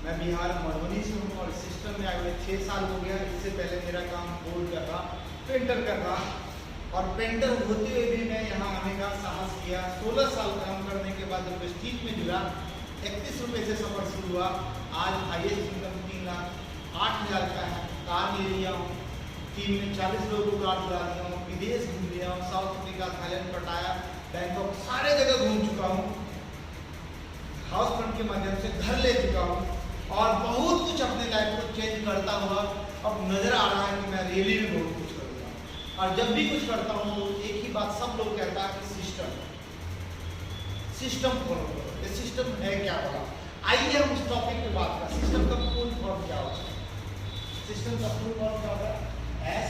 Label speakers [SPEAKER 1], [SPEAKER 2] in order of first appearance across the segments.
[SPEAKER 1] मैं बिहार मधुबनी से हूँ और सिस्टम में आए हुए 6 साल हो गया। इससे पहले मेरा काम बोर्ड का था, पेंटर का था, और पेंटर होते हुए भी मैं यहाँ आने का साहस किया। 16 साल काम करने के बाद जब स्टीच में जुड़ा, 31 रुपये से सफर शुरू हुआ। आज हाईएस्ट इनकम 3,08,000 का है। कार ले लिया हूँ, टीम में 40 लोगों को कार दिला दिया हूँ, विदेश घूम लिया हूँ, साउथ अफ्रीका, थाईलैंड, पटाया, बैंकॉक, सारे जगह घूम चुका हूँ। हाउस फ्रंट के माध्यम से घर ले चुका हूँ और बहुत कुछ अपने लाइफ को चेंज करता हुआ अब नजर आ रहा है कि मैं रियली में बहुत कुछ करूँगा। और जब भी कुछ करता हूँ तो एक ही बात सब लोग कहता है कि सिस्टम फॉलो करो। ये सिस्टम है क्या बोला? आइए हम इस टॉपिक पे बात करें। सिस्टम का फुल फॉर्म क्या होता है? सिस्टम का फुल फॉर्म क्या होता है? एस,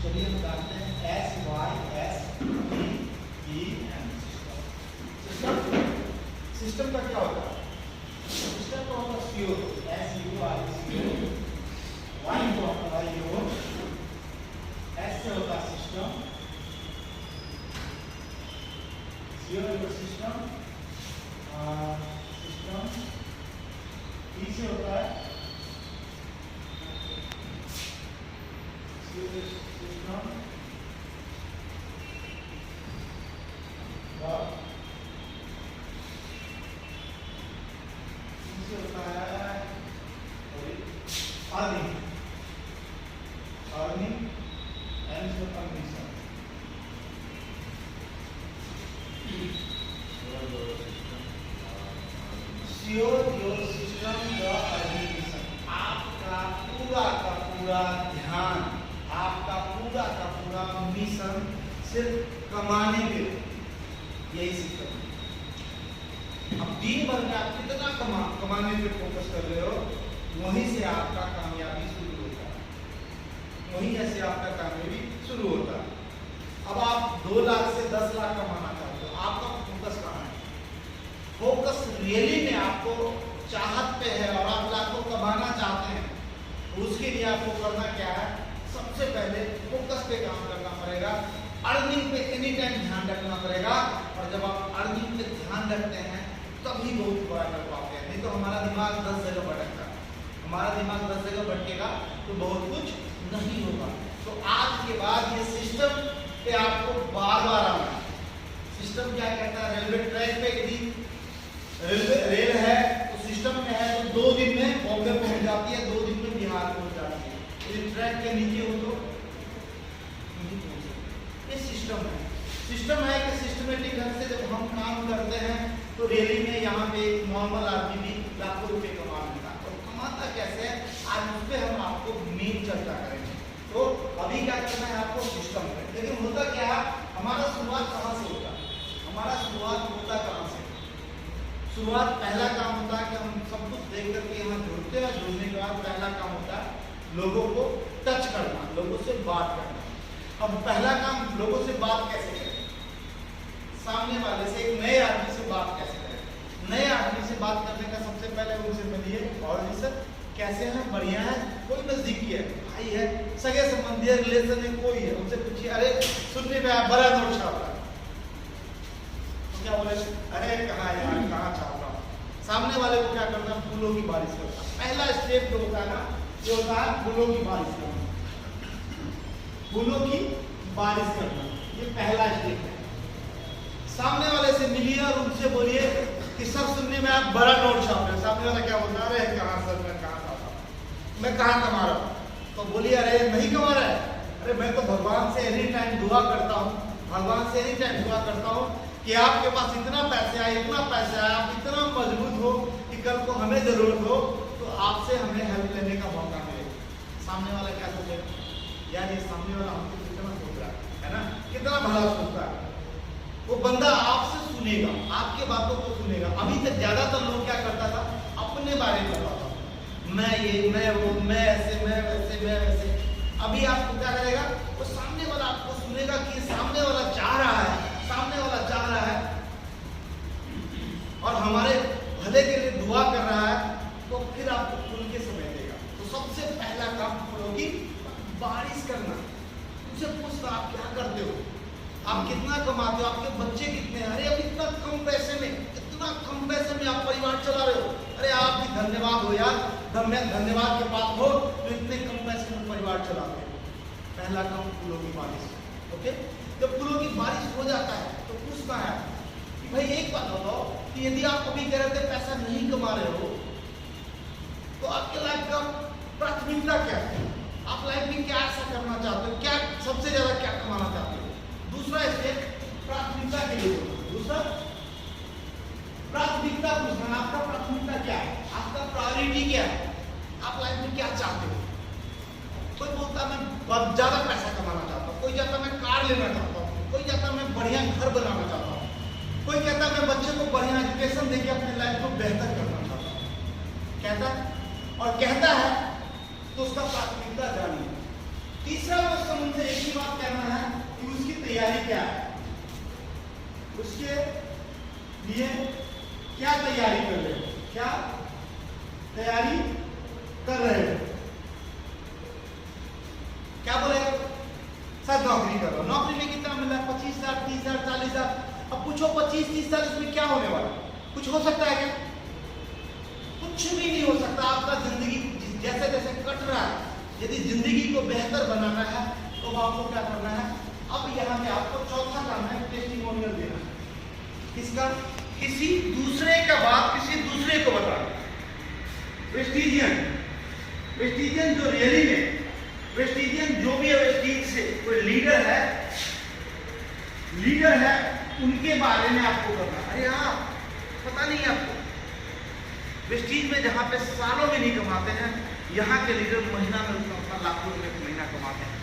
[SPEAKER 1] चलिए हम जानते हैं, SYSTEM। सिस्टम का क्या होता है? सिस्टम का होता है सियोर, SUR, वाई को होता है योर, एस से होता है सिस्टम, सियोर योर सिस्टम, ई से होता है सियोर सिस्टम, ध्यान, आपका पूरा का पूरा मिशन सिर्फ कमाने के, यही सिस्टम है। अब दिन भर में आप कितना कमाने पे फोकस कर रहे हो, वहीं से आपका कामयाबी शुरू होता है, वहीं से आपका कामयाबी शुरू होता है। अब आप 2 लाख से 10 लाख कमाना चाहते हो, आपका फोकस कहाँ है? फोकस रियली में आपको चाहत पे है और आप लाखों कमाना चाहते हैं, उसके लिए आपको करना क्या है? सबसे पहले फोकस पे काम करना पड़ेगा, अर्निंग पे एनी टाइम ध्यान रखना पड़ेगा। और जब आप अर्निंग पे ध्यान रखते हैं तभी बहुत बड़ा कर पाते हैं। नहीं तो हमारा दिमाग 10 जगह भटकता है, हमारा दिमाग 10 जगह भटकेगा तो बहुत कुछ नहीं होगा। तो आज के बाद ये सिस्टम पे आपको बार बार आना है। सिस्टम क्या कहता है? रेलवे ट्रैक पे यदि रेल है तो सिस्टम में है तो 2 दिन में बॉम्बे पहुंच जाती है, 2 दिन में बिहार पहुंच जाती है। यदि ट्रैक के नीचे हो तो नहीं पहुंच। ये सिस्टम है। सिस्टम है कि सिस्टमेटिक ढंग से जब हम काम करते हैं तो रैली में यहाँ पे नॉर्मल आदमी भी लाखों रुपए कमा लेता है। और कमाता कैसे है, आज उस पर हम आपको मेन चर्चा करेंगे। तो अभी क्या करना है आपको? सिस्टम पे। लेकिन होता क्या है, हमारा शुरुआत कहाँ से होता है? हमारा शुरुआत होता कहाँ से? शुरुआत पहला काम होता है कि हम सब कुछ देख करके यहाँ जुड़ते हैं। जुड़ने के बाद पहला काम होता है लोगों को टच करना, लोगों से बात करना। अब पहला काम लोगों से बात कैसे करें? सामने वाले से, एक नए आदमी से बात कैसे करें? नए आदमी से बात करने का सबसे पहले उनसे मिलिए, और जी सर कैसे हैं? बढ़िया है। कोई नजदीकी है, भाई है, सगे संबंधी है, रिलेशन है, कोई है, उनसे पूछिए, अरे सुनने में आया बड़ा नोट छाप रहा है, तो क्या बोले? अरे कहाँ यार, कहाँ छाप रहा? सामने वाले को क्या करना? फूलों की बारिश करना। पहला स्टेप जो होता है ना, जो होता है फूलों की बारिश करना। फूलों की बारिश करना, ये पहला स्टेप है। सामने वाले से मिलिए और उनसे बोलिए कि सर सुनने में आप बड़ा नोट छाप रहे हैं। सामने वाला क्या बोलता है? अरे कहाँ सर, मैं कहाँ छाप रहा हूँ, मैं कहाँ कमा रहा हूँ? तो बोलिए अरे नहीं कमा रहा है, अरे मैं तो भगवान से एनी टाइम दुआ करता हूँ, भगवान से एनी टाइम दुआ करता हूँ कि आपके पास इतना पैसे आए, इतना पैसा आए, आप इतना मजबूत हो कि कल को हमें जरूरत हो तो आपसे हमें हेल्प लेने का मौका मिले। सामने वाला क्या सोचेगा? यार ये सामने वाला हमको कितना सोच रहा है ना, कितना भला सोचता है। वो बंदा आपसे सुनेगा, आपके बातों को सुनेगा। अभी तक ज्यादातर लोग क्या करता था? अपने बारे में बताता था, मैं ये, मैं वो, मैं ऐसे, मैं वैसे, मैं वैसे। अभी आपको क्या करेगा? वो सामने वाला आपको सुनेगा कि सामने वाला चाह रहा है, सामने वाला चाह रहा है और हमारे भले के लिए दुआ कर रहा है, तो फिर आपको खुल के समय देगा। तो सबसे पहला काम फूलों की बारिश करना। उनसे पूछना आप क्या करते हो, आप कितना कमाते हो, आपके बच्चे कितने हैं? अरे अब इतना कम पैसे में, इतना कम पैसे में आप परिवार चला रहे हो, अरे आप भी धन्यवाद धन्यवाद हो यार, धन्यवाद के पात्र हो तो इतने कम पैसे में परिवार चलाते हैं। पहला काम फूलों की बारिश। ओके, जब फूलों की बारिश हो जाता है तो पूछना है कि भाई एक बात बताओ कि यदि आप कभी कह रहे थे पैसा नहीं कमा रहे हो तो आपके लाइफ का प्राथमिकता क्या है? आप लाइफ में क्या ऐसा करना चाहते हो, क्या सबसे ज्यादा क्या कमाना चाहते हो? दूसरा स्टेप प्राथमिकता के लिए। दूसरा प्राथमिकता पूछना, आपका प्राथमिकता क्या है, आपका प्रायोरिटी क्या है, आप लाइफ में क्या चाहते हो? कोई बोलता मैं बहुत ज्यादा पैसा कमाना चाहता हूँ, कोई कहता मैं कार लेना चाहता हूँ, कोई कहता मैं बढ़िया घर बनाना चाहता हूँ, कोई कहता मैं बच्चे को बढ़िया एजुकेशन देके अपने लाइफ को बेहतर करना चाहता हूँ। कहता और कहता है तो उसका प्राथमिकता जानिए। तीसरा क्वेश्चन उनसे एक ही बात कहना है कि उसकी तैयारी क्या है, उसके लिए क्या तैयारी कर रहे हो, क्या तैयारी कर रहे हो। क्या बोलेगा? सर नौकरी कर रहा हूं। नौकरी में कितना मिला? 25,000, 30,000, 40,000। अब पूछो 25-30 साल इसमें क्या होने वाला? कुछ हो सकता है क्या? कुछ भी नहीं हो सकता। आपका जिंदगी जैसे जैसे कट रहा है, यदि जिंदगी को बेहतर बनाना है तो आपको क्या करना है? अब यहाँ पे आपको चौथा काम है टेस्टिमोनियल देना। किसका? किसी दूसरे का बात किसी दूसरे को बताना। वेस्टिजियन जो रियली में वेस्टिजियन जो भी है, वेस्टिज से कोई लीडर है उनके बारे में आपको करना। अरे हाँ, पता नहीं आपको वेस्टिज में जहाँ पे सालों में नहीं कमाते हैं, यहाँ के लीडर महीना में अपना लाखों रुपए महीना कमाते हैं।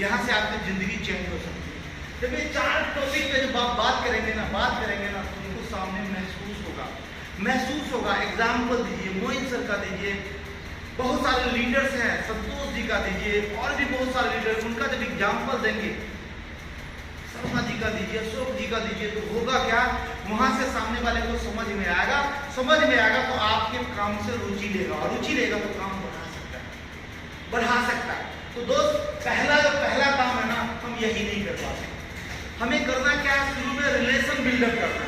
[SPEAKER 1] यहाँ से आपकी जिंदगी चेंज हो सकती है। जब ये 4 टॉपिक पे जब आप बात करेंगे ना तो उनको सामने महसूस होगा। एग्जाम्पल दीजिए, मोइन सर का दीजिए, बहुत सारे लीडर्स हैं, संतोष जी का दीजिए, और भी बहुत सारे लीडर, उनका जब एग्जाम्पल देंगे, शर्मा जी का दीजिए, अशोक जी का दीजिए, तो होगा क्या? वहां से सामने वाले को समझ में आएगा तो आपके काम से रुचि लेगा, और रुचि लेगा तो काम बढ़ा सकता है। तो दोस्त, पहला काम है ना, हम यही नहीं कर पाते। हमें करना क्या है? शुरू में रिलेशन बिल्डअप करना।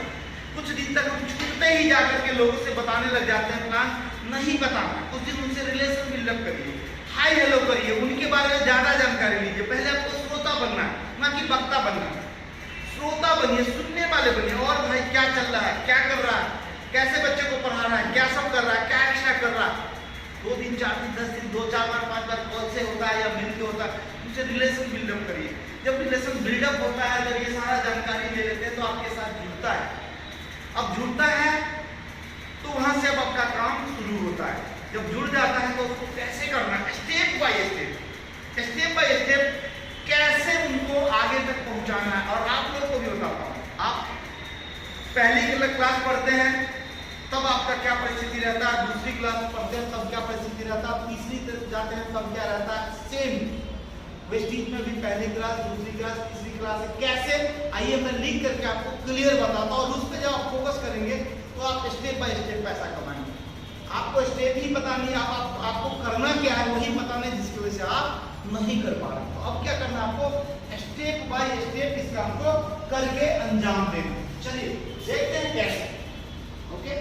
[SPEAKER 1] कुछ दिन तक हम छूटते ही जाकर के लोगों से बताने लग जाते हैं, प्लान नहीं बताना। कुछ दिन उनसे रिलेशन बिल्डअप करिए, हाय हेलो करिए, उनके बारे में ज्यादा जानकारी लीजिए। पहले आपको श्रोता बनना है, ना कि वक्ता बनना। श्रोता बनिए, सुनने वाले बनिए। और भाई क्या चल रहा है, क्या कर रहा है, कैसे बच्चे को पढ़ा रहा है, क्या सब कर रहा है, क्या एक्स्ट्रा कर रहा है। 2 दिन 4 दिन 10 दिन 2-4 बार 5 बार कॉल से होता है या मिल के होता है, उनसे रिलेशन बिल्डअप करिए। जब रिलेशन बिल्डअप होता है, जब ये सारा जानकारी ले लेते हैं तो आपके साथ जुड़ता है। अब जुड़ता है तो वहां से अब आपका काम शुरू होता है। जब जुड़ जाता है तो उसको कैसे करना है, स्टेप बाय स्टेप कैसे उनको आगे तक पहुंचाना है। और आप लोग को भी बताता हूं, आप पहली क्लास पढ़ते हैं तब आपका क्या परिस्थिति रहता है, दूसरी क्लास पढ़ते हैं तब क्या परिस्थिति रहता है, तीसरी तरफ जाते हैं तब क्या रहता है। सेम वेस्टिज में भी पहली क्लास, दूसरी क्लास, तीसरी क्लास कैसे, आइए मैं लिख करके आपको क्लियर बताता हूँ। और उस पर जब आप फोकस करेंगे तो आप स्टेप बाय स्टेप पैसा कमाएंगे। आपको स्टेप ही पता नहीं, आपको करना क्या है वही पता नहीं, जिसकी वजह से आप नहीं कर पा रहे। तो अब क्या करना है? आपको स्टेप बाय स्टेप इस काम को करके अंजाम देना। चलिए देखते हैं कैसे। ओके,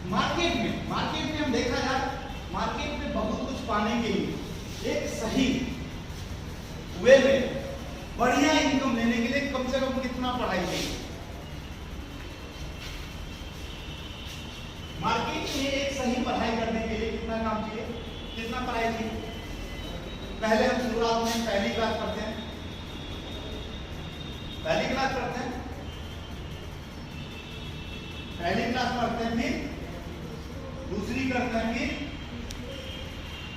[SPEAKER 1] मार्केट में हम देखा जाए, मार्केट में बहुत कुछ पाने के लिए एक सही वे में बढ़िया इनकम लेने के लिए कम से कम कितना पढ़ाई चाहिए? मार्केट में एक सही पढ़ाई करने के लिए कितना काम चाहिए, कितना पढ़ाई चाहिए? पहले हम शुरुआत में पहली क्लास पढ़ते हैं, पहली क्लास पढ़ते हैं, फिर दूसरी करते हैं, फिर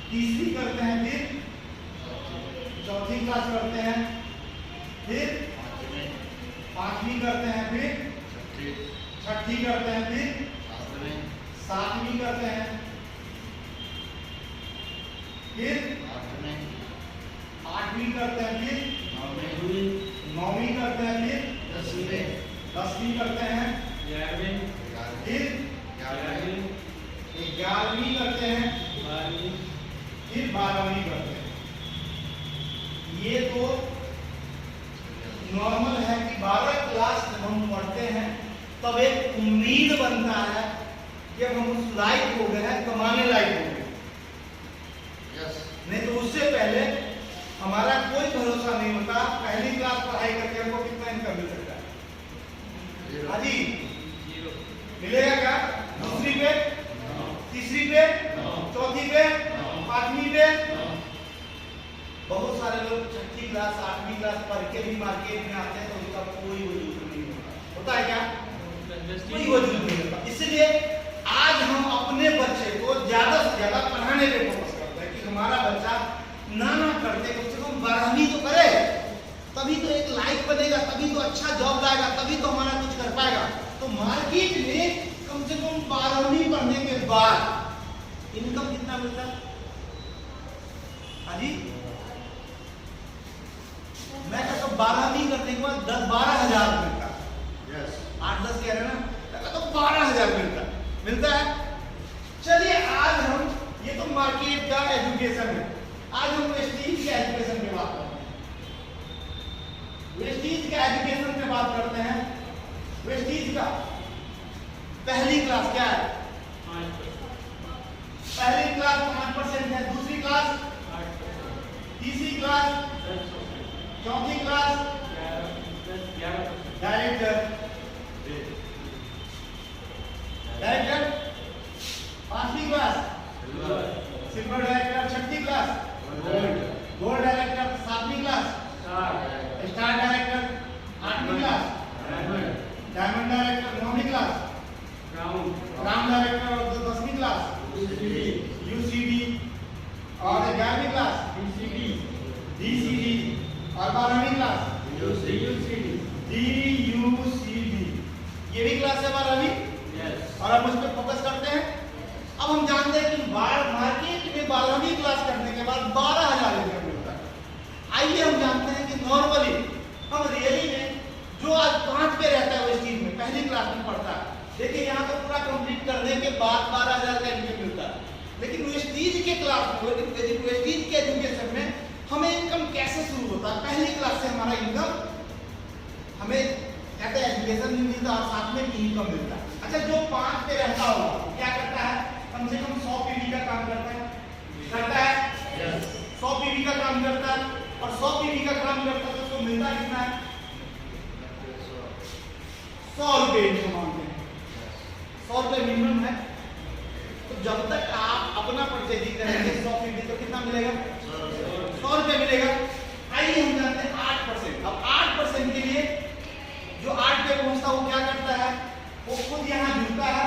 [SPEAKER 1] तीसरी करते हैं, फिर चौथी क्लास करते हैं, फिर पांचवी करते हैं, फिर छठी करते हैं, फिर सातवीं करते हैं, फिर आठवीं करते हैं, फिर नौवीं करते हैं, फिर 10वीं करते हैं, फिर 11वीं करते हैं, फिर 12वीं करते हैं। ये तो नॉर्मल है कि 12 क्लास जब हम पढ़ते हैं तब एक उम्मीद बनता है कि अब हम उस लायक हो गए हैं, कमाने लायक हो गए। नहीं तो उससे पहले हमारा कोई भरोसा नहीं होता। पहली क्लास पढ़ाई करके हमको कितना इनकम मिल सकता है? हाँ जी, मिलेगा क्या? दूसरी पे, तीसरी पे, चौथी पे, पांचवी पे। बहुत सारे लोग छठी क्लास, आठवीं क्लास पढ़ के भी मार्केट में आते हैं तो उनका कोई वजूद नहीं होता है क्या? कोई वजूद नहीं होता। इसलिए आज हम अपने बच्चे को ज्यादा से ज्यादा पढ़ाने पे फोकस करते हैं कि हमारा बच्चा ना करते कम से कम 12वीं तो करे, तभी तो एक लाइफ बनेगा, तभी तो अच्छा जॉब लाएगा, तभी तो हमारा कुछ कर पाएगा। तो मार्केट में कम से कम 12वीं पढ़ने के बाद इनकम कितना मिलता है? हाँ जी, मैं कहता हूँ 12वीं करने के बाद 10-12 हज़ार मिलता है। 8-10 कह रहे ना, तो 12,000 मिलता है। चलिए आज हम, ये तो मार्केट का एजुकेशन है, आज हम वेस्टीज के एजुकेशन पे बात करते हैं। वेस्टीज के एजुकेशन पे बात करते हैं। वेस्टीज का पहली क्लास क्या है? पहली क्लास 5% है, दूसरी क्लास 8%, तीसरी क्लास, चौथी क्लास डायरेक्टर, पांचवी क्लास सिल्वर डायरेक्टर, छठी क्लास गोल्ड डायरेक्टर, सातवीं क्लास स्टार डायरेक्टर, आठवीं क्लास डायमंड डायरेक्टर, नौवीं क्लास राम डायरेक्टर और 10वीं क्लास यूसीडी और 11वीं क्लास डीसीडी और 12वीं क्लास डीयूसीडी। ये भी क्लास है 12वीं और हम उस पर फोकस करते हैं। अब हम जानते हैं कि मार्केट में 12वीं क्लास करने के बाद 12,000 इनकम मिलता है। आइए हम जानते हैं कि नॉर्मली हम रियली में जो आज 5 पे रहता है वेस्टीज में पहली क्लास में पढ़ता है, देखिए यहाँ तो पूरा कंप्लीट करने के बाद 12,000 का इनकम मिलता है। लेकिन वेस्टीज के क्लास में, वेस्टीज के एजुकेशन में हमें इनकम कैसे शुरू होता है? पहली क्लास से हमारा इनकम, हमें कहते हैं एजुकेशन भी मिलता है और साथ में भी इनकम मिलता है। अच्छा, जो 5 पे रहता होगा क्या करता है? कम से कम 100 पीवी का काम करता है 100 पीवी का काम करता है और 100 पीवी का काम करता है तो उसको मिलता कितना है? 100 रुपये इनको मांगते हैं। 100 रुपये मिनिमम है। तो जब तक आप अपना परचेजिंग करेंगे 100 पीवी तो कितना मिलेगा? 100 रुपये मिलेगा। आइए हम जानते हैं 8%। अब 8% के लिए जो 8 पे पहुंचता है वो क्या करता है? वो खुद यहाँ जुड़ता है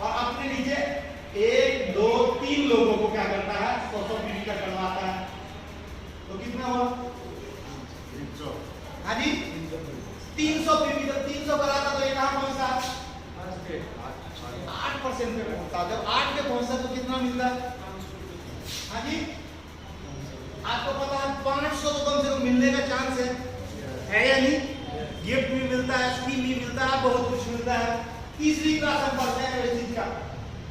[SPEAKER 1] और अपने नीचे 1, 2, 3 लोगों को क्या करता है? 100 पीवी का करवाता है। तो कितना हुआ? 300। हाँ जी, 300 पीवी। तो 300 कराता तो ये कहाँ पहुंचता? 8% पे पहुंचता। जब 8 पे पहुंचता तो कितना मिलता? हाँ जी, आपको पता है 500 तो कम से कम मिलने का चांस है या नहीं? गिफ्ट भी मिलता है, स्कीम भी मिलता है, बहुत कुछ मिलता है। तीसरी क्लास हम पढ़ते हैं वेस्टीज का।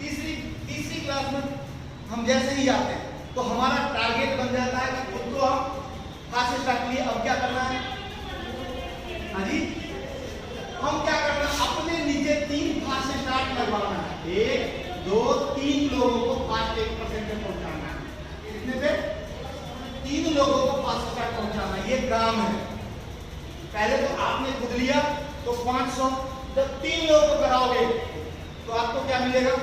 [SPEAKER 1] तीसरी क्लास में हम जैसे ही जाते हैं तो हमारा टारगेट बन जाता है कि खुद को हम फास्ट स्टार्ट लिए। अब क्या करना है? हाँ जी, हम क्या करना है? अपने नीचे 3 फास्ट स्टार्ट लगवाना है। 1, 2, 3 लोगों को फास्ट 1% पे पहुंचाना है। कितने पे? 3 लोगों को फास्ट स्टार्ट पहुंचाना है। ये काम है। पहले तो आपने खुद लिया तो 500, जब 3 लोगों को कराओगे तो आपको क्या मिलेगा?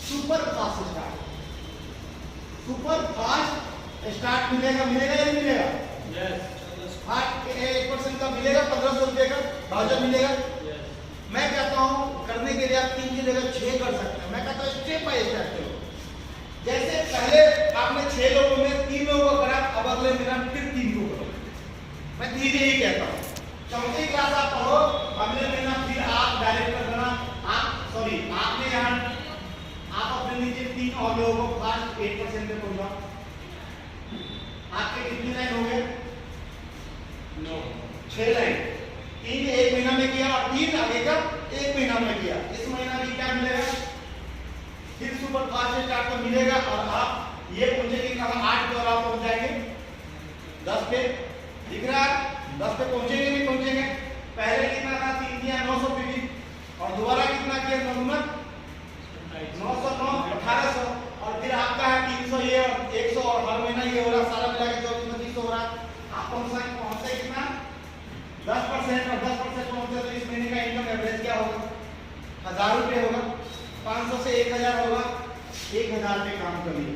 [SPEAKER 1] Super fast start. Super fast start मिलेगा या नहीं मिलेगा? यस। 1% का मिलेगा, 1500 रुपए का भाउचर मिलेगा। मैं कहता हूँ करने के लिए आप 3 की जगह 6 कर सकते हैं। मैं कहता हूँ स्टेप बाय स्टेप करो। जैसे पहले आपने 6 लोगों में 3 लोगों को करा, अब अगले महीना फिर 3 को करो। मैं धीरे ही कहता हूँ। चौथी क्लास आप पढ़ो, अगले महीना फिर आप डायरेक्टर बना। आपने यहाँ आप अपने नीचे 3 और लोगों को फास्ट 8% पे पहुंचाओ। आपके कितने लाइन हो गए? 6 लाइन। 3 1 महीना में किया और 3 आगे का 1 महीना में किया। इस महीना भी क्या मिलेगा? फिर सुपर फास्ट स्टार्ट तो मिलेगा और आप ये पूछेंगे कि हम 8 के और आप पहुंच जाएंगे 10 पे दिख रहा है, 10 पे पहुंचेंगे नहीं पहुंचेंगे। पहले कितना था 3 दिया 900 पीवी और दोबारा कितना किया नॉर्मल 909 1800 और फिर आपका है 300 ये और 100 और हर महीना ये हो रहा सारा मिला के 2400 हो रहा। आप पहुंचे कितना 10% और 10% पहुंचे तो इस महीने का इनकम एवरेज क्या होगा 1000 रुपये होगा। 500 से 1000 होगा 1000 पे काम करिए।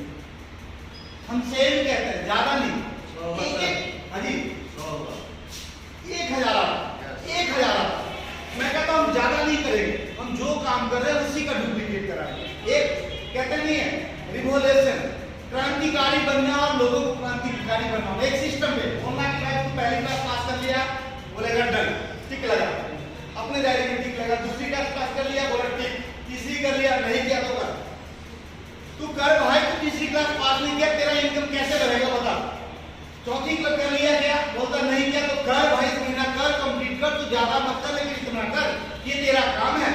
[SPEAKER 1] हम सेम कहते हैं ज्यादा नहीं हाँ जी 1000 मैं कहता हूँ ज्यादा नहीं करेंगे हम जो काम कर रहे हैं उसी का डुप्लीकेट कराएंगे। एक कहते नहीं है रिवोल्यूशन क्रांतिकारी बनना और लोगों को क्रांतिकारी बनना एक सिस्टम है। ऑनलाइन क्लास तो पहली क्लास पास कर लिया बोलेगा डन टिक लगा अपने डायरी में टिक लगा। दूसरी क्लास पास कर लिया बोला टिक। तीसरी कर लिया नहीं किया तो कर तू कर भाई। तू तीसरी क्लास पास नहीं किया तेरा इनकम कैसे रहेगा बता। चौथी क्लास कर लिया क्या बोलता नहीं किया तो कर भाई इस महीना कर कंप्लीट कर। तू ज्यादा मत कर लेकिन इतना कर ये तेरा काम है।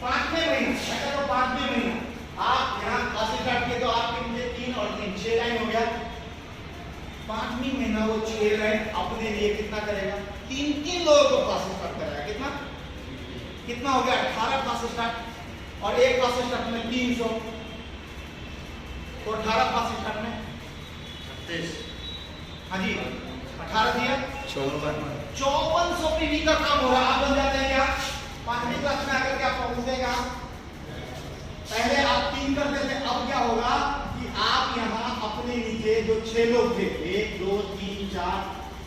[SPEAKER 1] 5वें महीना मैं कहता हूं 5वें महीना आप यहाँ क्लास स्टार्ट किए तो आपके मुझे 3 और 3 6 लाइन हो गया। 5वीं महीना वो 6 लाइन अपने लिए कितना करेगा 3 लोगों को क्लास स्टार्ट कराएगा। कितना हो गया 18 क्लास स्टार्ट और एक क्लास स्टार्ट में 300 तो 18 क्लास स्टार्ट में 36 हाँ जी 18 दिया 5400 पीवी का काम हो रहा। आप बन जाते हैं क्या 5वीं क्लास में आकर के आप पहुंचेगा। पहले आप 3 करते थे अब क्या होगा कि आप यहाँ अपने नीचे जो 6 लोग थे 1 2 3 4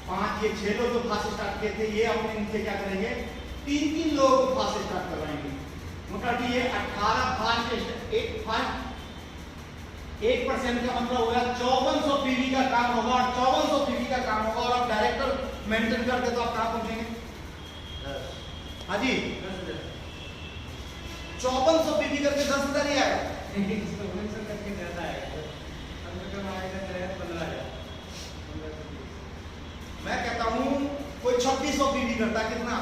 [SPEAKER 1] 5 ये 6 लोग जो क्लास स्टार्ट किए थे ये अपने नीचे क्या करेंगे 3 लोगों को क्लास स्टार्ट करवाएंगे। मतलब ये 18 फास्ट 1% का मतलब होगा 5400 पीवी का काम होगा और 5400 पीवी का काम होगा और आप डायरेक्टर मेंटेन करते तो आप कहां पहुंचेंगे हाँ जी 5400 पीवी करके 10,000 ही आएगा। मैं कहता हूं कोई 2600 पीवी करता कितना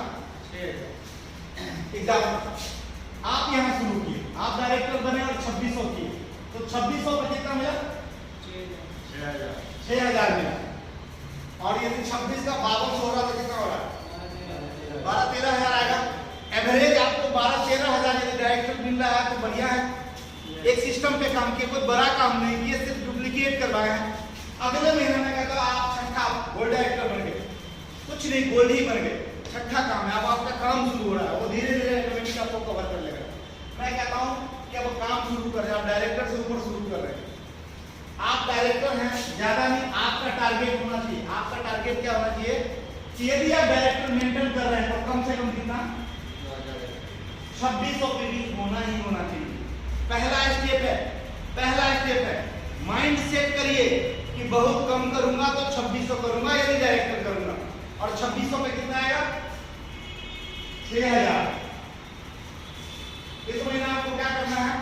[SPEAKER 1] एग्जाम आप यहां शुरू किए आप डायरेक्टर बने और 2600 किए तो 2600 पे कितना मिला 6000 मिला और यदि 26 का 1200 हो रहा तो कितना हो रहा 12-13 आएगा। एवरेज आपको 12-13 यदि डायरेक्टर मिल रहा है तो बढ़िया है। एक सिस्टम पे काम किए कोई बड़ा काम नहीं किए सिर्फ डुप्लीकेट करवाए हैं। अगले महीने में कहता आप छठा गोल्ड डायरेक्टर बन गए कुछ नहीं गोल्ड ही बन गए। छठा काम है अब आपका काम शुरू हो रहा है वो धीरे धीरे ऑटोमेटिक आपको कवर कर लेगा। मैं कहता हूं कि अब काम शुरू कर रहे हैं आप डायरेक्टर से ऊपर शुरू कर रहे हैं। आप डायरेक्टर हैं ज्यादा नहीं आपका टारगेट होना चाहिए। आपका टारगेट क्या होना चाहिए कि यदि आप डायरेक्टर मेंटेन कर रहे हैं तो कम से कम कितना 2600 पीवी होना ही होना चाहिए। पहला स्टेप है माइंड सेट करिए कि बहुत कम करूंगा तो 2600 करूंगा यदि डायरेक्टर करूंगा और 2600 में कितना आएगा 6000। इस महीना आपको क्या करना है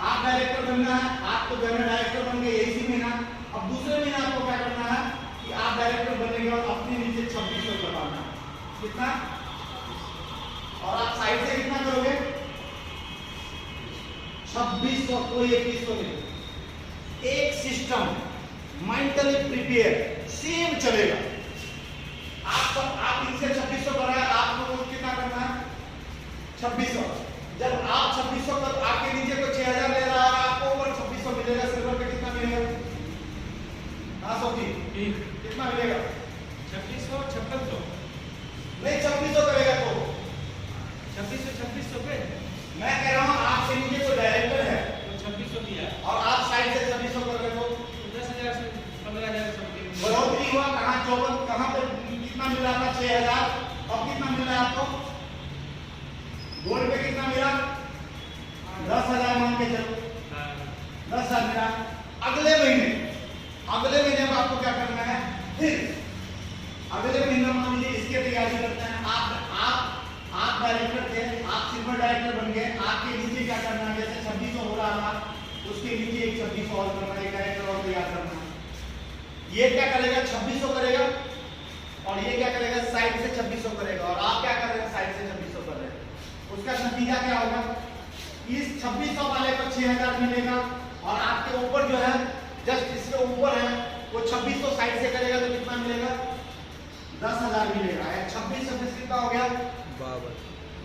[SPEAKER 1] आप डायरेक्टर बनना है। आप तो जनरल डायरेक्टर बन गए इसी महीना। अब दूसरे महीना आपको क्या करना है कि आप डायरेक्टर बनेंगे और अपने नीचे 2600 करवाना कितना और आप साइड से कितना करोगे 2600 को 2100 में। एक सिस्टम मेंटली प्रिपेयर सेम चलेगा। आप इनसे 2600 कर रहे हैं आपको कितना करना है 2600। जब आप 2600 कर आपके नीचे को 6000 ले रहा है आपको ऊपर 2600 मिलेगा। सिल्वर पे कितना मिलेगा हाँ सोची कितना मिलेगा
[SPEAKER 2] 2600 5600
[SPEAKER 1] नहीं 2600 करेगा तो
[SPEAKER 2] 2600 पे
[SPEAKER 1] मैं कह रहा हूँ आपके नीचे कोई डायरेक्टर है
[SPEAKER 2] तो 2600 दिया
[SPEAKER 1] और आप साइड से 2600 कर रहे हो
[SPEAKER 2] 10,000 से 15,000 समथिंग
[SPEAKER 1] बढ़ोतरी हुआ कहाँ 54 कहाँ पे कितना मिला था 6000 अब कितना मिला आपको गोल्ड पे कितना मिला 10,000 मान के चलो 10,000 मिला। अगले महीने में आपको क्या करना है फिर अगले महीने मान लीजिए इसकी तैयारी करते हैं। आप डायरेक्टर थे आप सिल्वर डायरेक्टर बन गए। आपके नीचे क्या करना है जैसे 2600 हो रहा था उसके नीचे एक 2600 और करना है डायरेक्टर और तैयार करना है। ये क्या करेगा 2600 करेगा और ये क्या करेगा साइड से 2600 करेगा और आप क्या कर रहे हैं साइड से 2600 कर रहे हैं। उसका नतीजा क्या होगा इस 2600 वाले को 6000 मिलेगा और आपके ऊपर जो है जस्ट इसके ऊपर है वो तो 2600 साइड से करेगा तो कितना मिलेगा? 10,000 मिलेगा। 26 26 कितना हो गया?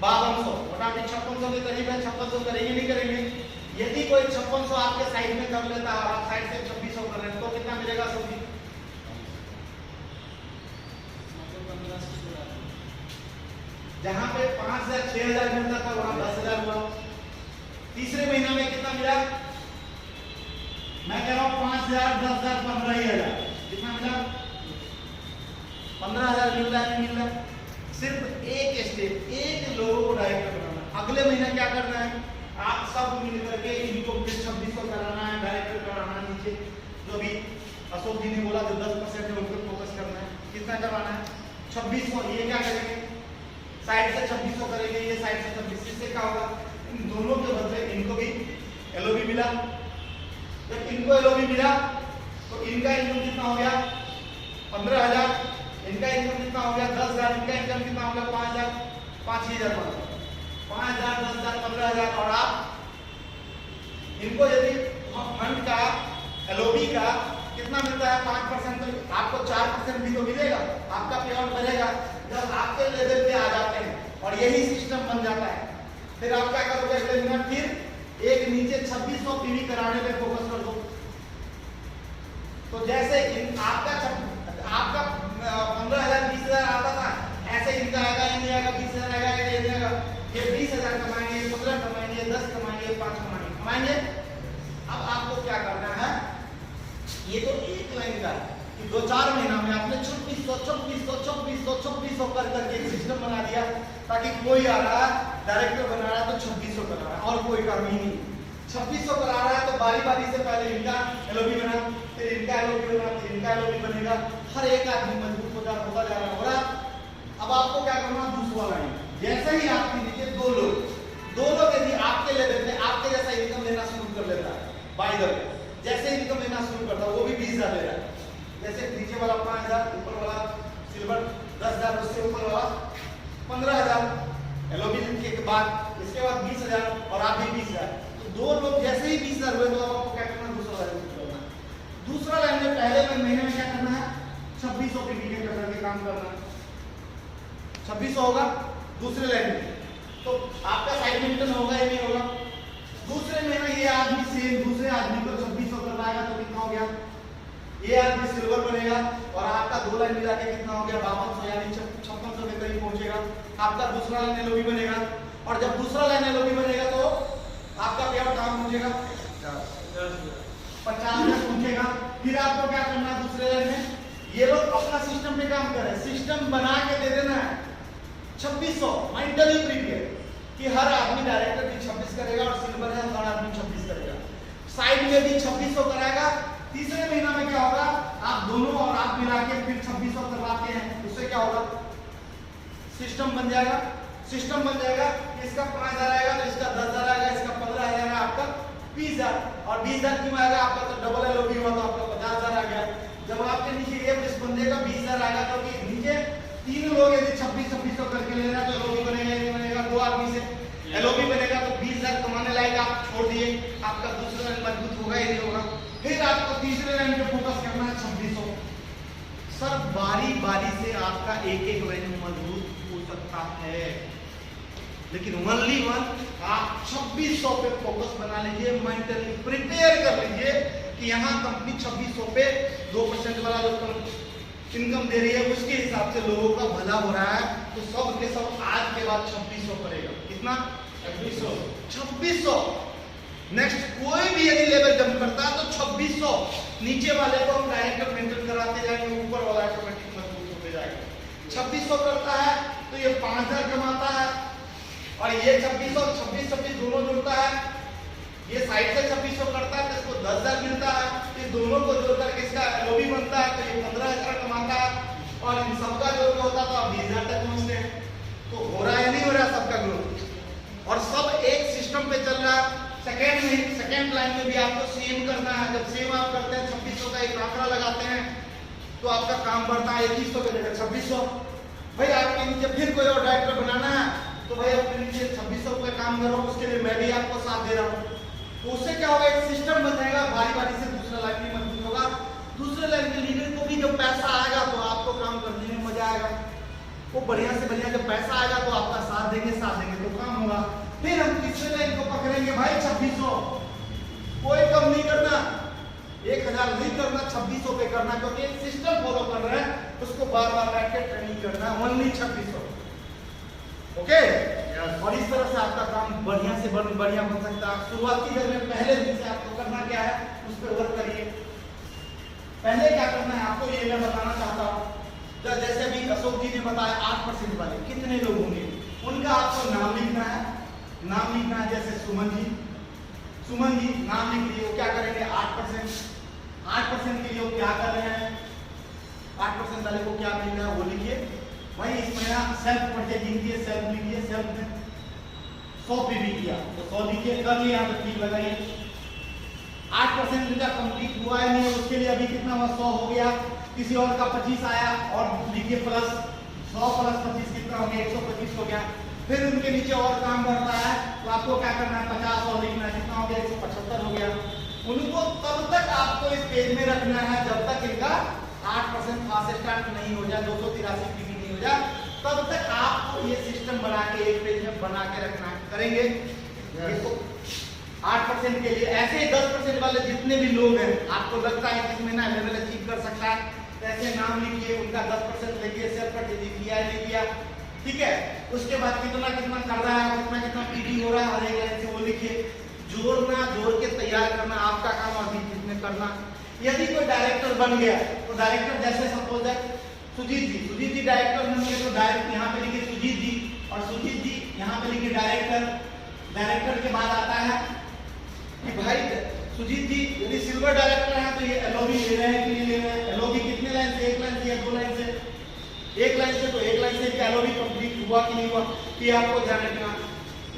[SPEAKER 1] 5200। मोटामोटी 5600 के करीब है। 5600 करेंगे नहीं करेंगे? यदि कोई 5600 आपके साइड में कर लेता है और आप साइड से 2600 कर रहे हैं तो कितना मिलेगा सभी? जहां पे 5000 6000 मिलता था वहां 10000 हुआ। तीसरे महीना में कितना मिला? मैं कह रहा हूं 5000 10000 15000। कितना मिला? 15000 मिल रहा है नहीं मिल रहा? सिर्फ एक स्टेप, एक लोगों को डायरेक्टर बनाना है। अगले महीना क्या करना है? आप सब मिल करके इनको फिर 2600 कराना है, डायरेक्टर कराना है। नीचे जो भी अशोक जी ने बोला जो 10% है उनको फोकस करना है। कितना करवाना है? 2600। ये क्या करेंगे? साइड से 2600 करेंगे, ये साइड से 2600। इससे क्या होगा? इन दोनों के बदले इनको भी एलओबी मिला। जब इनको एलओबी मिला तो इनका इनकम कितना हो गया? 15000। इनका इनकम कितना हो गया? 10000। इनका इनकम कितना हो गया? 5000 5000 5000 10000 15000। और आप इनको यदि फंड का एलओबी का कितना मिलता है? 5%। तो आपको 4% भी तो मिलेगा। आपका पे आउट बढ़ेगा जब आपके लेवल पे आ जाते हैं और यही सिस्टम बन जाता है। फिर आप क्या करोगे अगले महीना? फिर एक नीचे 2600 पीवी कराने पे फोकस कर दो। तो जैसे आपका 15,000 20,000 आता था, ऐसे इनका आएगा, ये नहीं आएगा, 20,000 आएगा, ये नहीं आएगा। ये 20,000 कमाएंगे, 15 कमाएंगे, 10 कमाएंगे, 5 कमाएंगे। अब आपको क्या करना है? ये तो एक लाइन का है कि 2-4 महीना में आपने 2600 कर करके एक सिस्टम बना दिया ताकि कोई आ रहा है डायरेक्टर बना रहा है तो 2600 कर रहा है और कोई काम ही नहीं। 2600 करा रहा है तो बारी बारी से पहले इनका एलओबी बना, फिर इनका एलओबी बना, फिर इनका एलओबी बनेगा। हर एक आदमी मजबूत होता जा रहा होगा। अब आपको क्या करना? दूसरा लाइन। जैसे ही आपके नीचे दो लोग यदि आपके लेवल पे आपके जैसा इनकम लेना शुरू कर लेता है, बाय द वे जैसे इनकम लेना शुरू करता है वो भी 20,000 ले रहा है। जैसे नीचे वाला 5000, ऊपर वाला सिल्वर 10,000, उससे ऊपर वाला 15,000 एलओबी के बाद, इसके बाद 20,000 और आप भी 20,000। तो दो लोग जैसे ही 20,000 हुए तो आपको क्या करना? दूसरा लाइन करना। दूसरा लाइन में पहले महीने में क्या करना है? 2600 पीवी के करके काम करना है। 2600 होगा दूसरे लाइन में, तो आपका साइड में रिटर्न होगा या नहीं होगा? दूसरे महीने ये आदमी सेम दूसरे आदमी को 2600 करवाएगा तो कितना हो गया? ये आदमी सिल्वर बनेगा और आपका दो लाइन मिला के कितना हो गया? 5200 यानी 5600 के करीब पहुंचेगा। आपका दूसरा लाइन एलओबी बनेगा और जब दूसरा लाइन एलओबी बनेगा तो आपका पे आउट कहां पहुंचेगा? 50,000 पहुंचेगा। फिर आपको क्या करना है? दूसरे लाइन में ये लोग अपना सिस्टम पे काम कर रहे हैं, सिस्टम बना के दे देना है 2600। मेंटली प्रिपेयर कि हर आदमी डायरेक्टर भी 26 करेगा और सिल्वर है हर आदमी 26 करेगा। साइड में भी 2600 कराएगा। तीसरे महीना में क्या होगा? आप दोनों और आप मिला के फिर 2600 करवाते हैं। उससे क्या होगा? सिस्टम बन जाएगा। सिस्टम बन जाएगा। इसका 5000 आएगा तो इसका 10,000 आएगा, इसका 15,000 आएगा, आपका 20,000। और 20,000 क्यों आएगा? आपका तो डबल एलओबी हुआ तो आपका 50,000 आ गया। जब आपके नीचे ये इस बंदे का 20,000 आएगा तो कि नीचे 3 लोग यदि 2600 करके ले रहा है तो एलओबी बनेगा नहीं बनेगा? 2 आदमी से एलओबी बनेगा तो 20,000 कमाने लायक आप छोड़ दिए। आपका दूसरा लाइन मजबूत होगा या नहीं होगा? फिर आपको तीसरे लाइन पे फोकस करना है 2600। सर बारी बारी से आपका एक लाइन मजबूत हो सकता है, लेकिन ओनली वन आप 2600 पे फोकस बना लीजिए। मेंटली प्रिपेयर कर लीजिए कि यहाँ कंपनी 2600 पे 2% वाला जो इनकम दे रही है उसके हिसाब से लोगों का भला हो रहा है। तो सब के सब आज के बाद 2600 करेगा। कितना? 2600। नेक्स्ट कोई भी यदि लेवल जंप करता है तो 2600। नीचे वाले को हम डायरेक्टर मेंटेन कराते जाएंगे, ऊपर वाला ऑटोमेटिक मजबूत होते जाएगा। 2600 करता है तो ये 5000 कमाता है और ये 2600 26 दोनों जुड़ता है। ये साइड से 2600 करता है तो इसको 10,000 मिलता है। ये दोनों को जोड़कर किसका एलओबी बनता है तो ये 15,000 कमाता है और इन सबका जो होता तो आप 20,000 तक पहुंचते हैं। तो हो रहा है नहीं हो रहा सबका ग्रोथ और सब एक सिस्टम पे चल रहा है। सेकेंड लाइन में भी आपको सेम करना है। जब सेम आप करते हैं 2600 का एक आंकड़ा लगाते हैं तो आपका काम बढ़ता है 2100 के जगह 2600। भाई आपके नीचे फिर कोई और डायरेक्टर बनाना है तो भाई अपने नीचे 2600 पे काम करो, उसके लिए मैं भी आपको साथ दे रहा हूँ। तो उससे क्या होगा? एक सिस्टम बन जाएगा। बारी बारी से दूसरा लाइन भी मजबूत होगा। दूसरे लाइन के लीडर जब पैसा आएगा तो आपको काम करने में मजा आएगा, वो बढ़िया से बढ़िया जब पैसा आएगा तो आपका साथ देंगे तो काम होगा। फिर हम तीसरे लाइन को पकड़ेंगे भाई 2600, कोई कम नहीं करना, 1000 नहीं करना, 2600 पे करना, क्योंकि एक सिस्टम फॉलो कर रहे हैं, उसको बार बार बैठ के ट्रेनिंग करना, ओनली 2600। ओके, और इस तरह से आपका काम बढ़िया से बढ़िया बन सकता है। शुरुआती दर में पहले दिन से आपको करना क्या है, उस पर वर्क करिए। पहले क्या करना है आपको ये मैं बताना चाहता हूँ। जैसे अभी अशोक जी ने बताया 8% वाले कितने लोग होंगे, उनका आपको नाम लिखना है। नाम लिखना है, जैसे सुमन जी नाम लिख लिए, वो क्या करेंगे 8% के लिए वो क्या कर रहे हैं, 8% वाले को क्या मिल रहा है वो लिखिए। वही इसमें सेल्फ परचेजिंग किए, सेल्फ लिखिए, सेल्फ में 100 पे भी किया तो 100 लिखिए, कर लिया तो ठीक लगाइए। 8% का कंप्लीट हुआ है नहीं, उसके लिए अभी कितना हुआ 100 हो गया, किसी और का 25 आया और लिखिए प्लस 100 प्लस 25 कितना हो गया 125 हो गया। फिर उनके नीचे और काम बढ़ता है तो आपको क्या करना है 50 और लिखना है, कितना हो गया 175 हो गया। उनको तब तक आपको इस पेज में रखना है जब तक इनका 8% पास स्टार्ट नहीं हो जाए, 283 पीवी नहीं हो जाए, तब तक आपको ये सिस्टम बना के एक पेज में बना के रखना करेंगे। 8% के लिए ऐसे 10% वाले जितने भी लोग हैं आपको लगता है कि इसमें ना लेवल अचीव कर सकता है, ऐसे नाम लिखिए, उनका 10% लिखिए, सेल्फ पर किया नहीं किया, ठीक है। उसके बाद कितना कितना कर रहा है, कितना कितना पीडी हो रहा है, हर एक लाइन से वो लिखिए। जोड़ना, जोड़ के तैयार करना आपका काम, अभी कितने करना। यदि कोई डायरेक्टर बन गया तो डायरेक्टर जैसे सपोज है सुजीत जी डायरेक्टर बन गए तो डायरेक्ट यहाँ पे लिखिए सुजीत जी, और सुजीत जी यहाँ पे लिखिए डायरेक्टर के बाद आता है कि भाई सुजीत जी यदि सिल्वर डायरेक्टर है तो ये एलओबी ले रहे हैं कि नहीं ले रहे हैं, एलओबी कितने लाइन से, 1 लाइन से या 2 लाइन से, 1 लाइन से तो 1 लाइन से एलओबी कंप्लीट हुआ कि नहीं हुआ, ये आपको ध्यान रखना।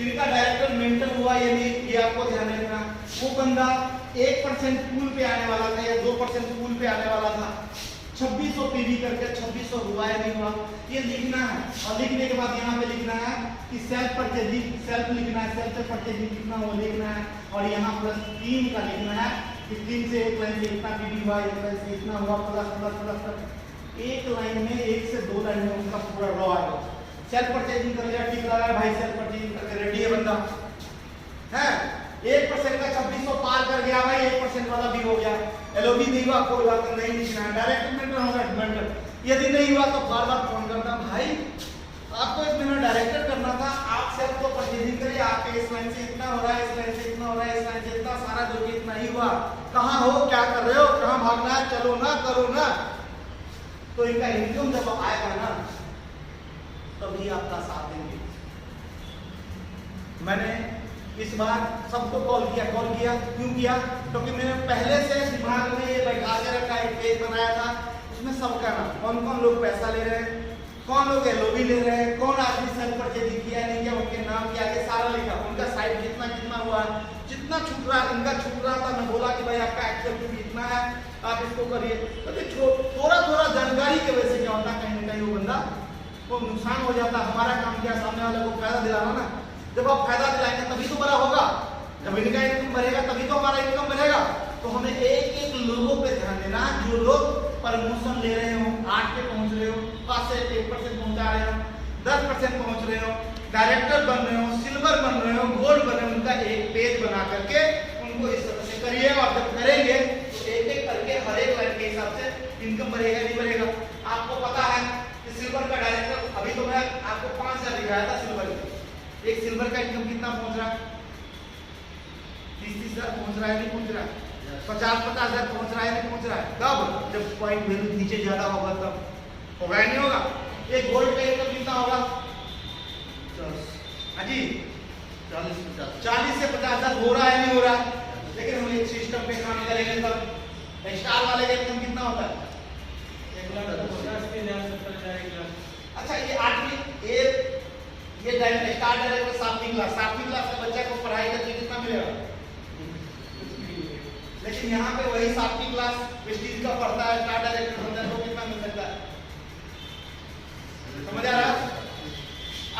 [SPEAKER 1] इनका डायरेक्टर मेंटर हुआ या नहीं, ये आपको ध्यान रखना। वो बंदा 1% पूल पे आने वाला था या 2% पूल पे आने वाला था, 2600 पीवी करके 2600 हुआ या नहीं हुआ, ये लिखना है। और लिखने के बाद यहाँ पे लिखना है कि सेल्फ परचेजिंग, सेल्फ लिखना है, सेल्फ परचेजिंग कितना वो लिखना है, और यहाँ प्लस 3 का लिखना है कि 3 से 1 लाइन से इतना पीवी हुआ, 1 लाइन से इतना हुआ, प्लस प्लस प्लस प्लस। एक लाइन में 1 से 2 लाइन में उसका पूरा रॉ आएगा। सेल्फ परचेजिंग कर लिया, ठीक लगा भाई, सेल्फ परचेजिंग करके रेडी है बंदा है। 1% का 2600 पार कर गया भाई, 1% वाला भी हो गया। एलओबी नहीं हुआ कोई बात नहीं लिखना है, डायरेक्ट मेंटर होगा मेंटर। यदि नहीं हुआ तो बार बार फोन करना, भाई आपको एक महीना डायरेक्टर करना था, आप सेल्फ तो परचेजिंग करिए, आपके इस लाइन से इतना हो रहा है, इस लाइन से इतना हो रहा है, इस लाइन से इतना, सारा जो कि इतना ही हुआ, कहाँ हो, क्या कर रहे हो, कहाँ भागना है, चलो ना, करो ना। तो इनका इनकम जब आएगा ना तभी आपका साथ देंगे। मैंने इस बार सबको कॉल किया, क्यों किया, क्योंकि मैंने पहले से दिमाग में ये बैठा के रखा, एक पेज बनाया था, उसमें सबका नाम, कौन कौन लोग पैसा ले रहे हैं, कौन लोग एलओबी ले रहे हैं, कौन आदमी सेल्फ परचेजिंग किया नहीं किया, उनके नाम के आगे सारा लिखा, उनका साइड कितना कितना हुआ, जितना छूट रहा, इनका छूट रहा था, मैं बोला कि भाई आपका एक्चुअल भी इतना है, आप इसको करिए। थोड़ा थोड़ा जानकारी की वजह से क्या होता है, कहीं ना कहीं वो बंदा को नुकसान हो जाता। हमारा काम क्या, सामने वाले को फायदा दिलाना ना। जब आप फायदा दिलाएंगे तभी तो बड़ा होगा, जब इनका इनकम बढ़ेगा तभी तो हमारा इनकम बढ़ेगा। तो हमें एक एक लोगों पे ध्यान देना, जो लोग प्रमोशन ले रहे हो, 8 पे पहुंच रहे हो, 5 से 1% पहुंचा रहे हो, 10% पहुंच रहे हो, डायरेक्टर बन रहे हो, सिल्वर बन रहे हो, गोल्ड बन रहे हो, उनका एक पेज बना करके उनको इस तरह से करिए। और जब करेंगे तो एक एक करके हर एक लाइन के हिसाब से इनकम बढ़ेगा नहीं बढ़ेगा। आपको पता है कि सिल्वर का डायरेक्टर, अभी तो मैं आपको 5000 दिखाया था सिल्वर की, एक सिल्वर का इनकम कितना पहुंच रहा है, 30,000 पहुंच रहा है नहीं पहुंच रहा है, 50,000 पहुंच रहा है नहीं पहुंच रहा है। कब, जब पॉइंट वैल्यू नीचे ज्यादा होगा तब होगा नहीं होगा। एक गोल्ड का इनकम कितना होगा, हाँ जी 40 से 50,000 हो रहा है नहीं हो रहा है। लेकिन हम एक सिस्टम पे काम करेंगे तब। स्टार वाले का इनकम कितना होता है,
[SPEAKER 2] 1,50,000।
[SPEAKER 1] अच्छा ये 8वीं ये स्टार डायरेक्टर 7वीं क्लास का बच्चा को पढ़ाई करके कितना मिलेगा, लेकिन यहाँ पे वही 7वीं क्लास प्रेस्टीज का पढ़ता है, स्टार डायरेक्टर बनता है तो कितना मिल सकता है, समझ आ रहा है।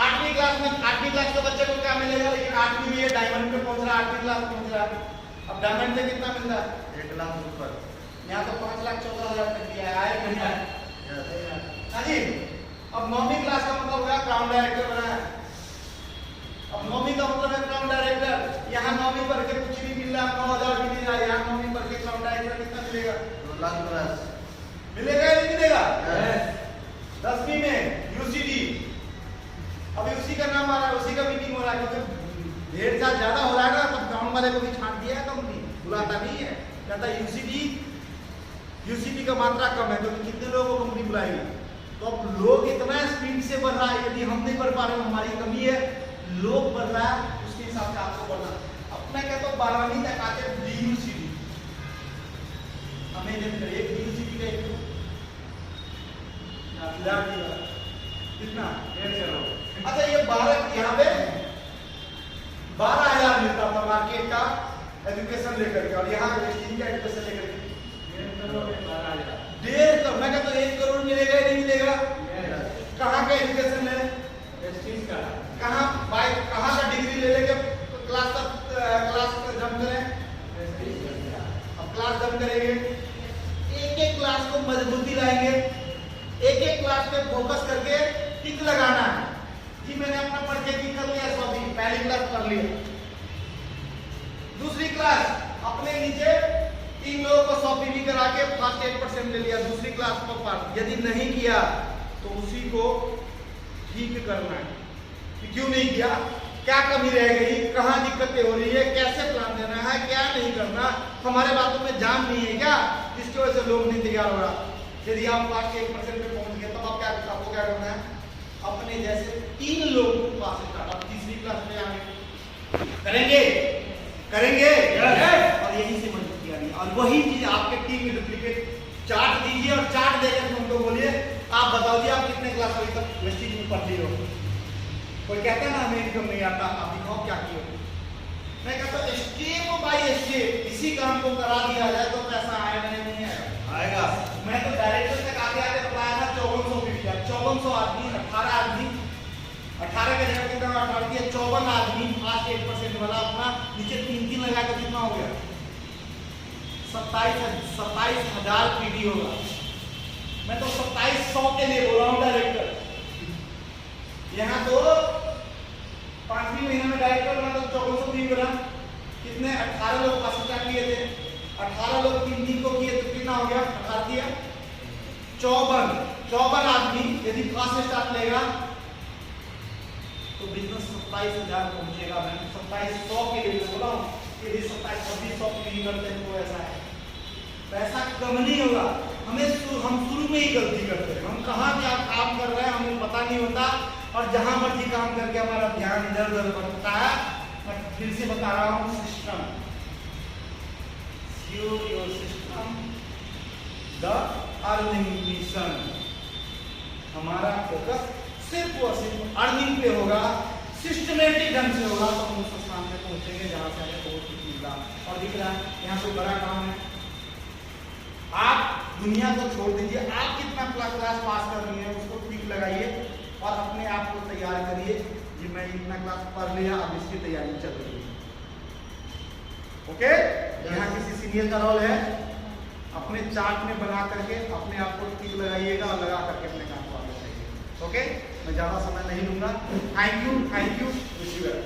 [SPEAKER 1] 8वीं क्लास के बच्चे को क्या मिलेगा, लेकिन 8वीं में ये डायमंड पे पहुंच रहा है, 8वीं क्लास पहुंच रहा है। अब डायमंड से कितना मिल रहा है, 1 लाख ऊपर, यहाँ तो 5,14,000 तक दिया है, हाँ जी, अब 9वीं क्लास का मतलब होगा क्राउन डायरेक्टर बनाया। अब 9वीं का मतलब है क्राउन डायरेक्टर। यहाँ 9वीं पढ़ के कुछ नहीं मिल रहा, 9,000 भी नहीं रहा। यहाँ 9वीं पढ़ के क्राउन डायरेक्टर कितना मिलेगा?
[SPEAKER 3] 2 लाख प्लस
[SPEAKER 1] मिलेगा या नहीं मिलेगा?
[SPEAKER 3] Yes.
[SPEAKER 1] 10वीं में यूसीडी, अभी उसी का नाम आ रहा है, उसी का मीटिंग हो रहा है, क्योंकि ढेर साल ज्यादा हो रहा है ना, तब ग्राउंड वाले को भी छांट दिया है कंपनी, बुलाता नहीं है, कहता है यूसीडी का मात्रा कम है, तो कितने लोगों को कंपनी बुलाएगी? तो अब लोग इतना स्पीड से बढ़ रहा है, यदि हम नहीं बढ़ पा रहे, हमारी कमी है, लोग बढ़ रहा है, उसके हिसाब से आपको बढ़ना। अब मैं कहता हूँ 12वीं तक आते DUCD, हमें जब एक DUCD का एक कितना
[SPEAKER 2] 1.5 करोड़।
[SPEAKER 1] अच्छा, ये 12 यहाँ पे 12,000 मिलता था मार्केट का एजुकेशन लेकर के, और यहाँ वेस्टिंग का एजुकेशन लेकर के
[SPEAKER 2] 1.5 करोड़ 12,000।
[SPEAKER 1] 1.5 करोड़। मैं कहता हूँ 1 करोड़ मिलेगा या नहीं मिलेगा?
[SPEAKER 2] Yes.
[SPEAKER 1] कहाँ का एजुकेशन है?
[SPEAKER 2] वेस्टिंज का।
[SPEAKER 1] कहाँ बाय कहाँ का डिग्री ले लेके क्लास जम करें? अब क्लास जम करेंगे, एक क्लास को मजबूती लाएंगे, एक क्लास पे फोकस करके टिक लगाना है कि मैंने अपना पढ़ के टिक कर लिया, 100 दिन पहली क्लास पढ़ लिया। दूसरी क्लास अपने नीचे 3 लोगों को 100 पीवी करा के फर्स्ट 8% ले लिया, दूसरी क्लास को पास। यदि नहीं किया तो उसी को ठीक करना है कि क्यों नहीं किया, क्या कमी रह गई, कहाँ दिक्कतें हो रही है, कैसे प्लान देना है, क्या नहीं करना, हमारे बातों में जान नहीं है क्या, जिसकी वजह से लोग नहीं तैयार हो रहा। यदि आप पास 1% पे पहुंच गए, तब आपको क्या करना है? अपने जैसे 3 लोगों को पास स्टार्ट, आप तीसरी क्लास में आगे करेंगे
[SPEAKER 2] Yes.
[SPEAKER 1] और यही से मदद किया गया, और वही चीज आपके टीम में डुप्लीकेट चार्ट दीजिए, और चार्ट देकर तुमको बोलिए आप बताओ जी आप कितने क्लास अभी तक वेस्टिंग में पढ़ रही हो। कोई कहता है ना हमें इनकम नहीं आता, आप दिखाओ क्या किए। मैं कहता हूँ स्टेप बाय स्टेप इसी काम को करा दिया जाए तो पैसा आएगा नहीं आएगा। मैं तो डायरेक्टर तक आगे बताया था 5400 भी किया, 5400 आदमी, 18 आदमी, 18 के जगह कितना 18 किया, 54 आदमी फास्ट 8% वाला अपना नीचे 3 लगा के कितना हो गया? 27,000 पीडी होगा। मैं तो 2700 के लिए बोल रहा हूँ डायरेक्टर। यहाँ तो 5वीं महीने में डायरेक्टर बना तो 5400 पीडी बना, कितने 18 लोग पास स्टार्ट किए थे, 18 लोग 3 दिन को किए तो कितना हो गया? 18 किया 54 आदमी यदि फास्ट स्टार्ट लेगा तो बिजनेस 27,000 पहुंचेगा। मैं 2700 के लिए बोला हूँ, यदि 2700 नहीं करते हैं तो ऐसा है, पैसा कम नहीं होगा। हम शुरू में ही गलती करते हैं, हम कहाँ क्या काम कर रहे हैं हमें पता नहीं होता, और जहां मर्जी काम करके हमारा ध्यान इधर उधर बढ़ता है। मैं फिर से बता रहा हूँ, system, your system, the earning mission. हमारा फोकस सिर्फ और सिर्फ अर्निंग पे होगा, सिस्टमेटिक ढंग से होगा, तो हम उस स्थान पे पहुंचेंगे जहां से हमें बहुत कुछ मिल रहा। और दिख रहा है यहाँ पे बड़ा काम है, आप दुनिया को छोड़ दीजिए, आप कितना क्लास पास कर रही है उसको ठीक लगाइए और अपने आप को तैयार करिए कि मैं इतना क्लास पढ़ लिया, अब इसकी तैयारी चल रही है। ओके, यहाँ किसी सीनियर का रोल है, अपने चार्ट में बना करके अपने आप को ठीक लगाइएगा और लगा करके अपने काम को आगे बढ़ाइए। ओके, मैं ज़्यादा समय नहीं लूंगा। Thank you, wish you well.